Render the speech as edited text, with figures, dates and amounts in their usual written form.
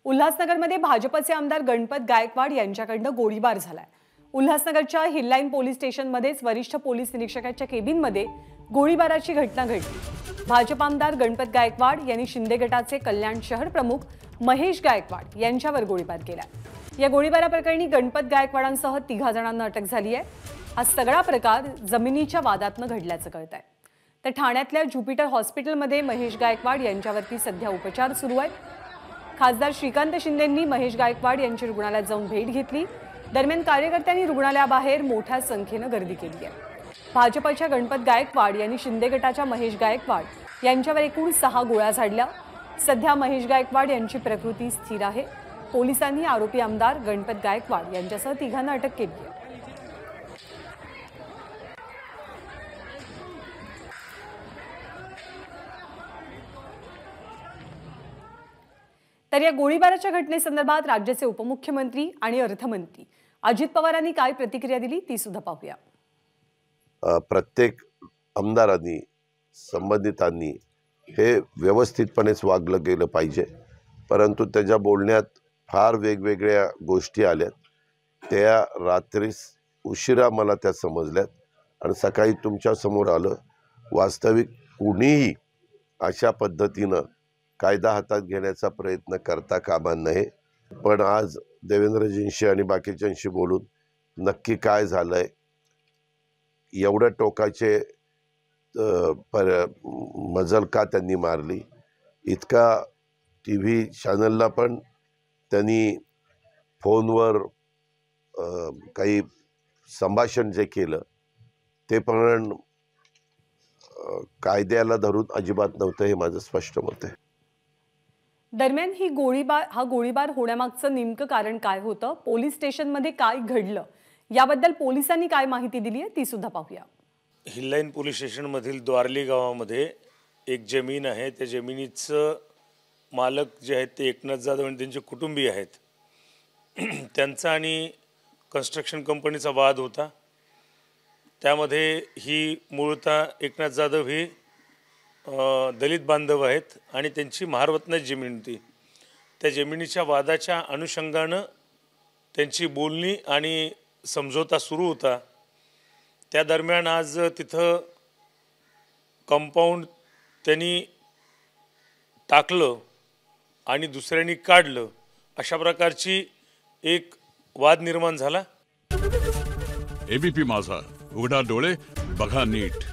उल्हासनगरमध्ये भाजपचे आमदार गणपत गायकवाड यांच्याकडून गोळीबार झालाय। उल्हासनगरच्या हिललाईन पोलीस स्टेशनमध्येच वरिष्ठ पोलीस निरीक्षकाच्या केबिनमध्ये गोळीबाराची घटना घडली। भाजप आमदार गणपत गायकवाड यांनी शिंदे गटाचे कल्याण शहर प्रमुख महेश गायकवाड यांच्यावर गोळीबार केला। या गोळीबाराप्रकरणी गणपत गायकवाडांसह 3 जणांना अटक झाली आहे। हा सगळा प्रकार जमिनीच्या वादातून घडल्याचं कळतंय। तर ठाण्यातल्या ज्युपिटर हॉस्पिटलमध्ये महेश गायकवाड यांच्यावरती सध्या उपचार सुरू आहेत। खासदार श्रीकांत शिंदेंनी महेश गायकवाड यांची रुग्णालयात जाऊन भेट घेतली। दरम्यान कार्यकर्त्यांनी रुग्णालयाबाहेर मोठ्या संख्येने गर्दी केली आहे। भाजपच्या गणपत गायकवाड यांनी शिंदे गटाच्या महेश गायकवाड यांच्यावर एकूण 6 गोळ्या झाडल्या। सध्या महेश गायकवाड यांची प्रकृती स्थिर आहे। पोलिसांनी आरोपी आमदार गणपत गायकवाड यांच्यासह 3 अटक केली आहे। तर या गोळीबाराच्या घटनेसंदर्भात राज्याचे उपमुख्यमंत्री आणि अर्थमंत्री अजित पवारांनी काय प्रतिक्रिया दिली ती सुद्धा पाहूया। प्रत्येक आमदारांनी संबंधितांनी हे व्यवस्थितपणेच वागलं गेलं पाहिजे, परंतु त्याच्या बोलण्यात फार वेगवेगळ्या गोष्टी आल्यात। त्या रात्रीस उशिरा मला त्या समजल्यात आणि सकाळी तुमच्या समोर आलं। वास्तविक कुणीही अशा पद्धतीनं कायदा हातात घेण्याचा प्रयत्न करता कामा नये। पण आज देवेंद्रजींशी आणि बाकीच्यांशी बोलून नक्की काय झालंय, एवढ्या टोकाचे मजल का त्यांनी मारली, इतका TV चॅनलला पण त्यांनी फोनवर काही संभाषण जे केलं ते पण कायद्याला धरून अजिबात नव्हतं, हे माझं स्पष्ट मत आहे। दरम्यान हा गोळीबार होण्यामागचं नेमकं कारण काय होतं, पोलीस स्टेशनमध्ये काय घडलं, याबद्दल पोलिसांनी काय माहिती दिली आहे ती सुद्धा पाहूया। हिललाईन पोलीस स्टेशन मधील द्वारली गावामध्ये एक जमीन आहे। त्या जमिनीचं मालक जे आहेत ते एकनाथ जाधव आणि त्यांचे कुटुंबीय आहेत। त्यांचा आणि कन्स्ट्रक्शन कंपनीचा वाद होता। त्यामध्ये ही मूळतः एकनाथ जाधव ही दलित बांधव आहेत आणि त्यांची महारवतनाची जमीन होती। त्या जमिनीच्या वादाच्या अनुषंगानं त्यांची बोलणी आणि समझोता सुरू होता। त्या दरम्यान आज तिथं कंपाऊंड त्यांनी टाकलं आणि दुसऱ्यांनी काढलं, अशा प्रकारची एक वाद निर्माण झाला। ABP माझा, उघडा डोळे बघा नीट।